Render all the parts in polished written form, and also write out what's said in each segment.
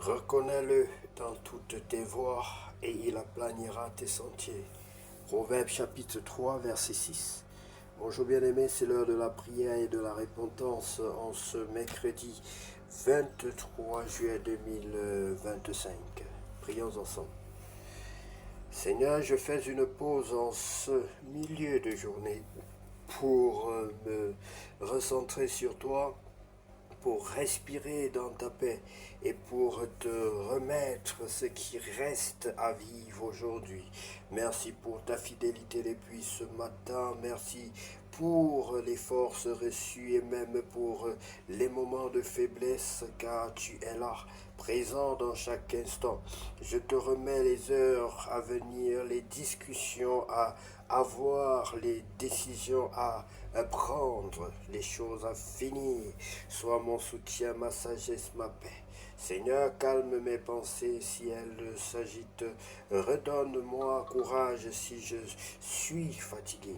Reconnais-le dans toutes tes voies et il aplanira tes sentiers. Proverbe chapitre 3, verset 6. Bonjour bien-aimés, c'est l'heure de la prière et de la repentance en ce mercredi 23 juillet 2025. Prions ensemble. Seigneur, je fais une pause en ce milieu de journée pour me recentrer sur toi, pour respirer dans ta paix et pour te remettre ce qui reste à vivre aujourd'hui. Merci pour ta fidélité depuis ce matin. Merci pour les forces reçues et même pour les moments de faiblesse, car tu es là, présent dans chaque instant. Je te remets les heures à venir, les discussions à avoir, les décisions à prendre, les choses à finir. Sois mon soutien, ma sagesse, ma paix. Seigneur, calme mes pensées si elles s'agitent. Redonne-moi courage si je suis fatigué.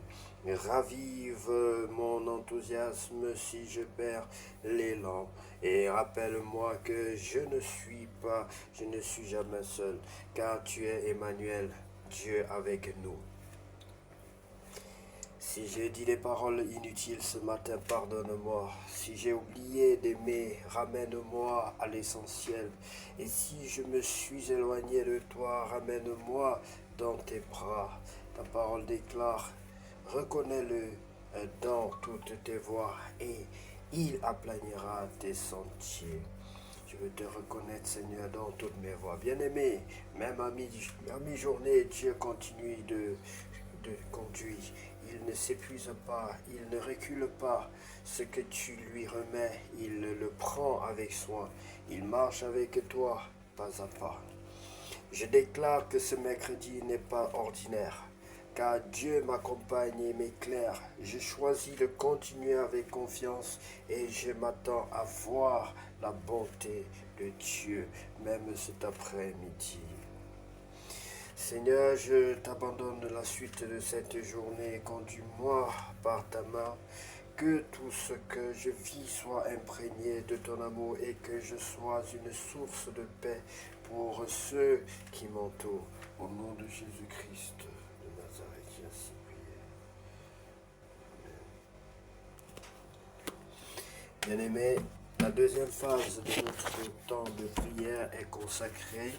Ravive mon enthousiasme si je perds l'élan. Et rappelle-moi que je ne suis jamais seul, car tu es Emmanuel, Dieu avec nous. Si j'ai dit des paroles inutiles ce matin, pardonne-moi. Si j'ai oublié d'aimer, ramène-moi à l'essentiel. Et si je me suis éloigné de toi, ramène-moi dans tes bras. Ta parole déclare, reconnais-le dans toutes tes voies et il aplanira tes sentiers. Je veux te reconnaître, Seigneur, dans toutes mes voies. Bien-aimé, même à mi-journée, Dieu continue de conduire. Il ne s'épuise pas, il ne recule pas. Ce que tu lui remets, il le prend avec soin. Il marche avec toi, pas à pas. Je déclare que ce mercredi n'est pas ordinaire, car Dieu m'accompagne et m'éclaire. Je choisis de continuer avec confiance et je m'attends à voir la bonté de Dieu, même cet après-midi. Seigneur, je t'abandonne la suite de cette journée. Conduis-moi par ta main. Que tout ce que je vis soit imprégné de ton amour et que je sois une source de paix pour ceux qui m'entourent. Au nom de Jésus-Christ de Nazareth, j'ai ainsi prié. Bien-aimés, la deuxième phase de notre temps de prière est consacrée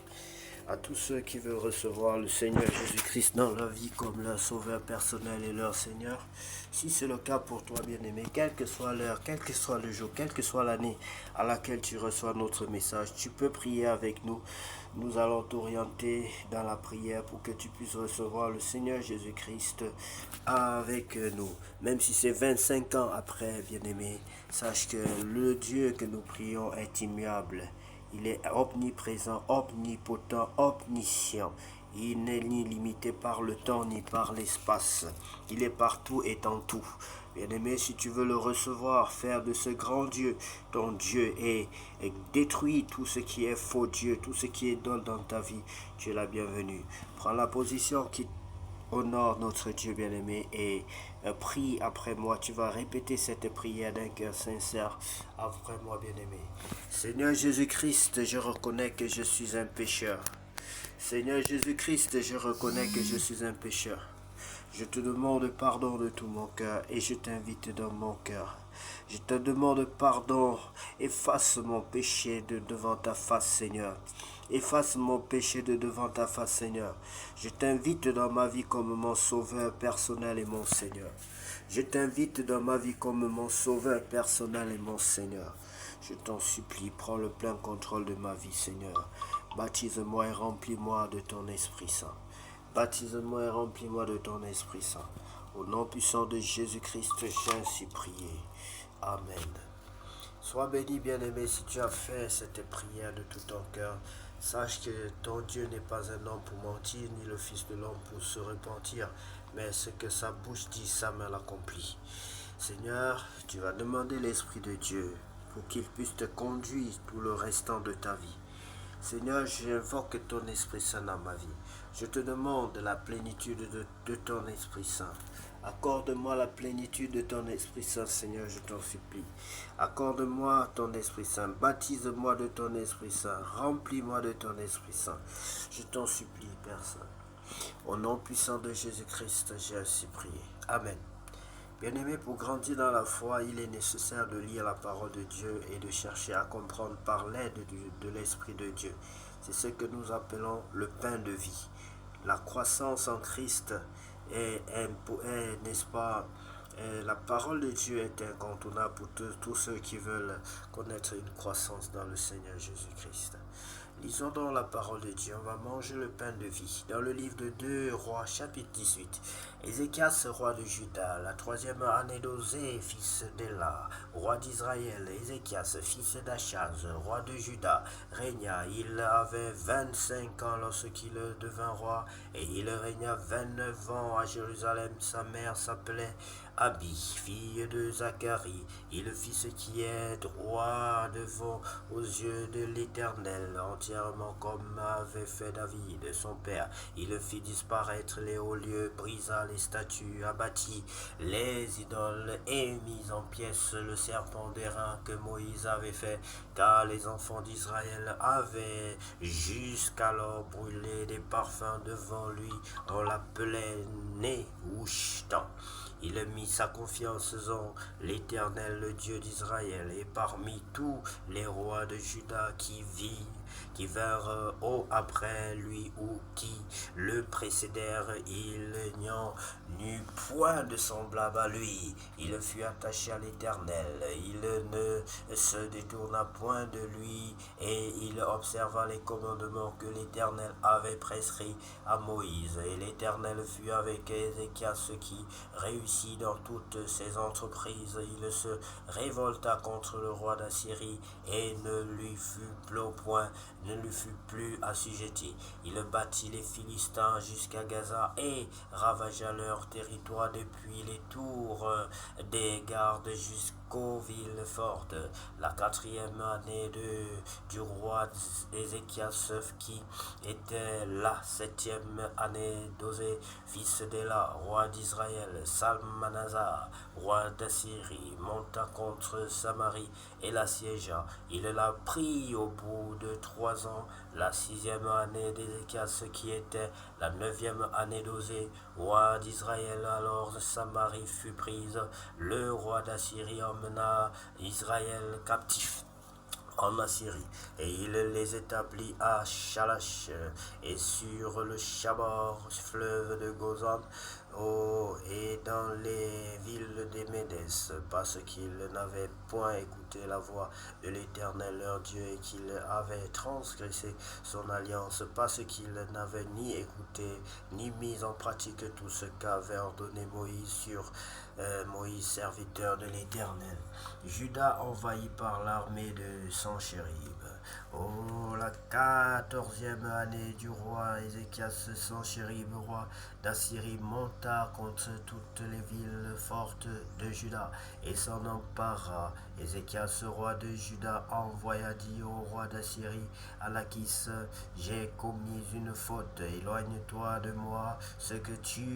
à tous ceux qui veulent recevoir le Seigneur Jésus-Christ dans leur vie comme leur sauveur personnel et leur Seigneur. Si c'est le cas pour toi, bien-aimé, quelle que soit l'heure, quel que soit le jour, quelle que soit l'année à laquelle tu reçois notre message, tu peux prier avec nous. Nous allons t'orienter dans la prière pour que tu puisses recevoir le Seigneur Jésus-Christ avec nous. Même si c'est 25 ans après, bien-aimé, sache que le Dieu que nous prions est immuable. Il est omniprésent, omnipotent, omniscient. Il n'est ni limité par le temps ni par l'espace. Il est partout et en tout. Bien-aimé, si tu veux le recevoir, faire de ce grand Dieu ton Dieu et détruire tout ce qui est faux Dieu, tout ce qui est idole dans ta vie, tu es la bienvenue. Prends la position qui honore notre Dieu bien-aimé et prie après moi. Tu vas répéter cette prière d'un cœur sincère après moi, bien-aimé. Seigneur Jésus-Christ, je reconnais que je suis un pécheur. Seigneur Jésus-Christ, je reconnais que je suis un pécheur. Je te demande pardon de tout mon cœur et je t'invite dans mon cœur. Je te demande pardon, efface mon péché de devant ta face, Seigneur. Efface mon péché de devant ta face, Seigneur. Je t'invite dans ma vie comme mon sauveur personnel et mon Seigneur. Je t'invite dans ma vie comme mon sauveur personnel et mon Seigneur. Je t'en supplie, prends le plein contrôle de ma vie, Seigneur. Baptise-moi et remplis-moi de ton Esprit Saint. Baptise-moi et remplis-moi de ton Esprit Saint. Au nom puissant de Jésus-Christ, j'ai ainsi prié. Amen. Sois béni, bien-aimé, si tu as fait cette prière de tout ton cœur. Sache que ton Dieu n'est pas un homme pour mentir, ni le Fils de l'homme pour se repentir, mais ce que sa bouche dit, sa main l'accomplit. Seigneur, tu vas demander l'Esprit de Dieu pour qu'il puisse te conduire tout le restant de ta vie. Seigneur, j'invoque ton Esprit Saint dans ma vie. Je te demande la plénitude de ton Esprit Saint Accorde-moi la plénitude de ton Esprit Saint, Seigneur, je t'en supplie. Accorde-moi ton Esprit Saint. Baptise-moi de ton Esprit Saint. Remplis-moi de ton Esprit Saint. Je t'en supplie, Père Saint. Au nom puissant de Jésus-Christ, j'ai ainsi prié. Amen. Bien-aimé, pour grandir dans la foi, il est nécessaire de lire la parole de Dieu et de chercher à comprendre par l'aide de l'Esprit de Dieu. C'est ce que nous appelons le pain de vie. La croissance en Christ n'est-ce pas, la parole de Dieu est incontournable pour tous ceux qui veulent connaître une croissance dans le Seigneur Jésus-Christ. Lisons donc la parole de Dieu, on va manger le pain de vie. Dans le livre de 2 Rois, chapitre 18, Ézéchias, roi de Juda, la 3e année d'Osée, fils d'Éla, roi d'Israël, Ézéchias, fils d'Achaz, roi de Juda, régna. Il avait 25 ans lorsqu'il devint roi, et il régna 29 ans à Jérusalem. Sa mère s'appelait Abi, fille de Zacharie. Il fit ce qui est droit devant aux yeux de l'Éternel, entièrement comme avait fait David, son père. Il fit disparaître les hauts lieux, brisa les statues, abattit les idoles et mit en pièces le serpent d'airain que Moïse avait fait, car les enfants d'Israël avaient jusqu'alors brûlé des parfums devant lui. On l'appelait Néhushtan. Il mit sa confiance en l'Éternel, le Dieu d'Israël, et parmi tous les rois de Juda qui vinrent après lui ou qui le précédèrent, il n'y en eut point de semblable à lui. Il fut attaché à l'Éternel, il ne se détourna point de lui, et il observa les commandements que l'Éternel avait prescrits à Moïse. Et l'Éternel fut avec Ézéchias qui réussit dans toutes ses entreprises. Il se révolta contre le roi d'Assyrie et ne lui fut plus assujetti. Il battit les Philistins jusqu'à Gaza et ravagea leur territoire depuis les tours des gardes jusqu'aux villes fortes. La 4e année du roi Ézéchias, qui était la 7e année d'Osée, fils d'Éla, roi d'Israël, Salmanasar, roi d'Assyrie, monta contre Samarie et l'assiégea. Il la prit au bout de 3 ans, la 6e année d'Ézéchias, qui était la 9e année d'Osée, roi d'Israël. Alors Samarie fut prise. Le roi d'Assyrie emmena Israël captif en Assyrie, et il les établit à Shalash et sur le Chabor, fleuve de Gozan, et dans les villes des Médès, parce qu'ils n'avaient point écouté la voix de l'Éternel leur Dieu, et qu'ils avaient transgressé son alliance, parce qu'ils n'avaient ni écouté ni mis en pratique tout ce qu'avait ordonné Moïse, serviteur de l'Éternel. Juda envahi par l'armée de Sanchérib. La 14e année du roi Ézéchias, Sanchérib, roi d'Assyrie, monta contre toutes les villes fortes de Juda et s'en empara. Ézéchias, roi de Juda, envoya dire au roi d'Assyrie, à Lachis: j'ai commis une faute, éloigne-toi de moi, ce que tu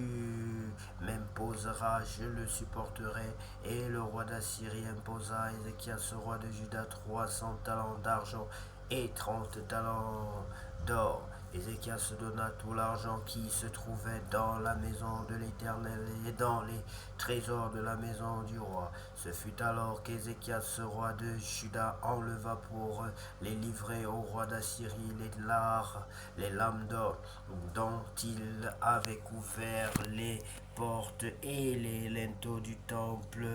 m'imposeras, je le supporterai. Et le roi d'Assyrie imposa à Ézéchias, roi de Juda, 300 talents d'argent et 30 talents d'or. Ézéchias donna tout l'argent qui se trouvait dans la maison de l'Éternel et dans les trésors de la maison du roi. Ce fut alors qu'Ézéchias, roi de Juda, enleva pour les livrer au roi d'Assyrie les lames d'or dont il avait couvert les portes et les linteaux du temple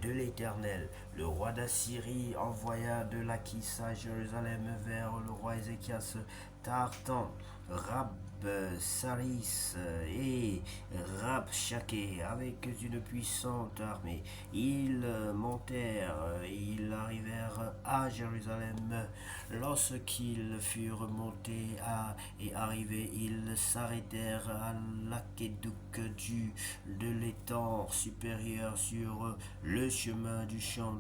de l'Éternel. Le roi d'Assyrie envoya de Lachis à Jérusalem vers le roi Ézéchias Tartan, Rabsaris et Rabshakeh avec une puissante armée. Ils montèrent et ils arrivèrent à Jérusalem. Lorsqu'ils furent montés et arrivés, ils s'arrêtèrent à l'aqueduc de l'étang supérieur sur le chemin du champ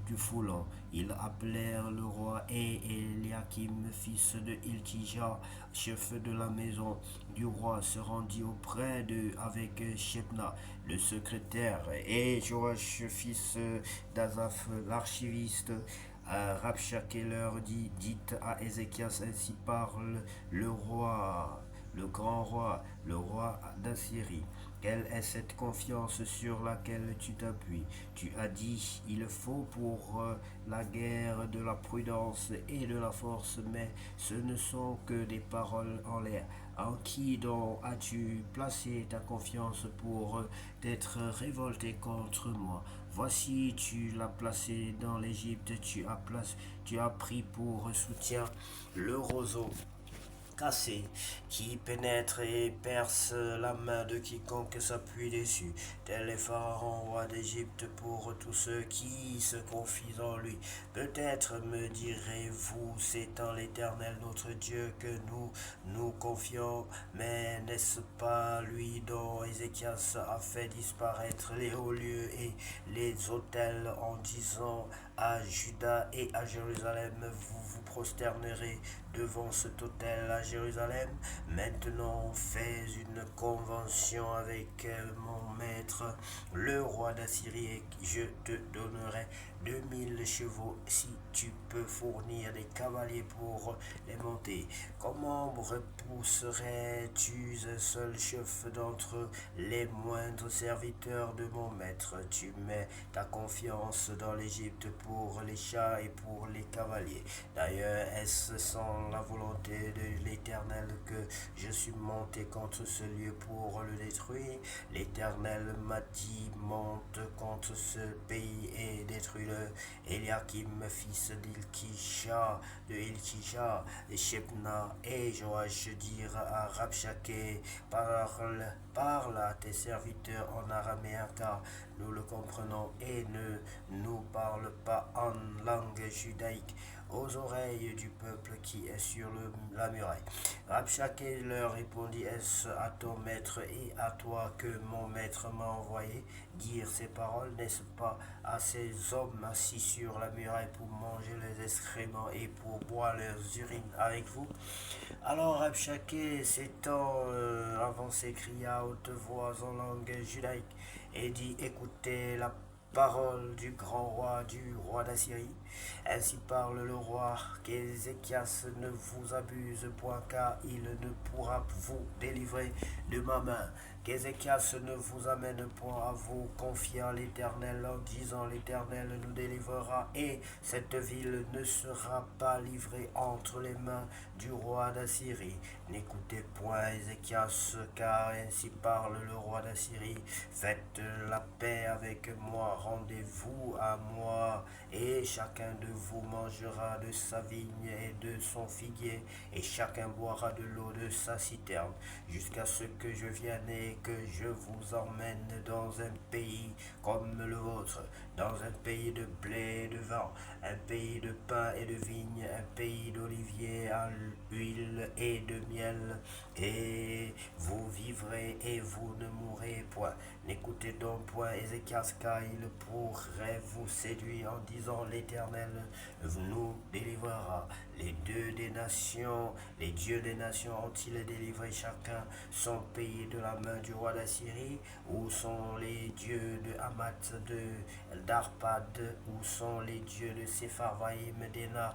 du Foulant. Ils appelèrent le roi et Eliakim, fils de Hilkija, chef de la maison maison du roi se rendit auprès d'eux avec Shebna, le secrétaire, et Joach, fils d'Azaph, l'archiviste. Rabshakeh leur dit, dites à Ézéchias, ainsi parle le roi, le grand roi, le roi d'Assyrie. Quelle est cette confiance sur laquelle tu t'appuies? Tu as dit, il faut pour la guerre de la prudence et de la force, mais ce ne sont que des paroles en l'air. En qui donc as-tu placé ta confiance pour t'être révolté contre moi? Voici, tu l'as placé dans l'Égypte, tu as pris pour soutien le roseau cassé, qui pénètre et perce la main de quiconque s'appuie dessus. Tel est Pharaon, roi d'Égypte, pour tous ceux qui se confient en lui. Peut-être me direz-vous, c'est en l'Éternel notre Dieu que nous nous confions, mais n'est-ce pas lui dont Ézéchias a fait disparaître les hauts lieux et les autels en disant à Juda et à Jérusalem, vous vous prosternerez devant cet autel à Jérusalem. Maintenant, fais une convention avec mon maître, le roi d'Assyrie, et je te donnerai 2000 chevaux si tu peux fournir des cavaliers pour les monter. Comment repousserais-tu un seul chef d'entre les moindres serviteurs de mon maître? Tu mets ta confiance dans l'Égypte pour les chats et pour les cavaliers. D'ailleurs, est-ce sans la volonté de l'Éternel que je suis monté contre ce lieu pour le détruire? L'Éternel m'a dit, monte contre ce pays et détruis-le. Eliakim, fils de Hilkisha, de Shebna et Joach dirent à Rabshakeh, parle à tes serviteurs en araméen car nous le comprenons, et ne nous parle pas en langue judaïque aux oreilles du peuple qui est sur la muraille. Rabshakeh leur répondit, est-ce à ton maître et à toi que mon maître m'a envoyé dire ces paroles? N'est-ce pas à ces hommes assis sur la muraille pour manger les excréments et pour boire leurs urines avec vous? Alors Rabshakeh s'étant avancé, cria à haute voix en langue judaïque et dit, écoutez la parole du grand roi, du roi d'Assyrie. Ainsi parle le roi, qu'Ézéchias ne vous abuse point, car il ne pourra vous délivrer de ma main. Qu'Ézéchias ne vous amène point à vous confier à l'Éternel en disant, l'Éternel nous délivrera, et cette ville ne sera pas livrée entre les mains du roi d'Assyrie. N'écoutez point Ézéchias, car ainsi parle le roi d'Assyrie. Faites la paix avec moi, rendez-vous à moi, et chacun de vous mangera de sa vigne et de son figuier, et chacun boira de l'eau de sa citerne, jusqu'à ce que je vienne et que je vous emmène dans un pays comme le vôtre, dans un pays de blé et de vin, un pays de pain et de vigne, un pays d'oliviers à l'huile et de miel, et vous vivrez et vous ne mourrez point. N'écoutez donc point Ézéchias, car il pourrait vous séduire en disant, l'Éternel nous délivrera. Les dieux des nations ont-ils délivré chacun son pays de la main du roi d'Assyrie? Où sont les dieux de Hamath, d'Arpad? Où sont les dieux de Sepharvaïm, d'Ena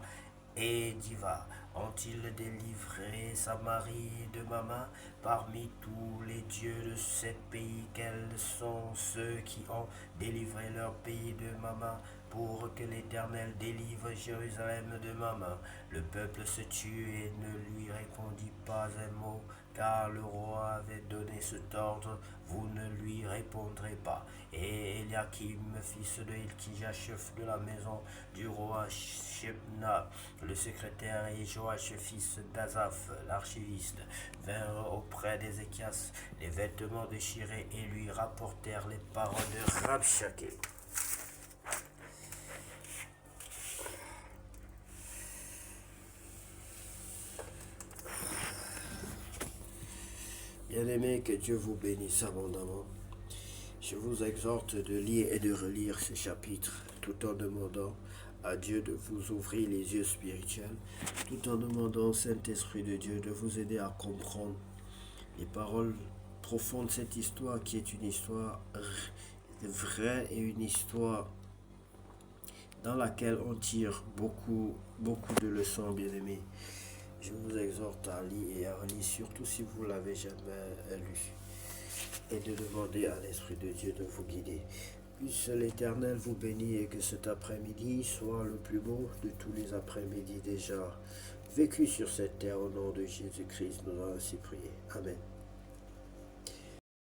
et Diva? Ont-ils délivré Samarie de ma main? Parmi tous les dieux de ces pays, quels sont ceux qui ont délivré leur pays de ma main, pour que l'Éternel délivre Jérusalem de ma main? Le peuple se tut et ne lui répondit pas un mot, car le roi avait donné cet ordre, vous ne lui répondrez pas. Et Eliakim, fils de Hilkija, chef de la maison du roi, Shebna, le secrétaire, et Joach, fils d'Azaph, l'archiviste, vinrent auprès d'Ézéchias, les vêtements déchirés, et lui rapportèrent les paroles de Rabshakeh. Bien-aimés, que Dieu vous bénisse abondamment. Je vous exhorte de lire et de relire ces chapitres, tout en demandant à Dieu de vous ouvrir les yeux spirituels, tout en demandant au Saint-Esprit de Dieu de vous aider à comprendre les paroles profondes de cette histoire qui est une histoire vraie et une histoire dans laquelle on tire beaucoup, beaucoup de leçons, bien-aimés. Je vous exhorte à lire et à relire, surtout si vous ne l'avez jamais lu, et de demander à l'Esprit de Dieu de vous guider. Puisse l'Éternel vous bénir et que cet après-midi soit le plus beau de tous les après-midi déjà vécus sur cette terre. Au nom de Jésus-Christ, nous allons ainsi prier. Amen.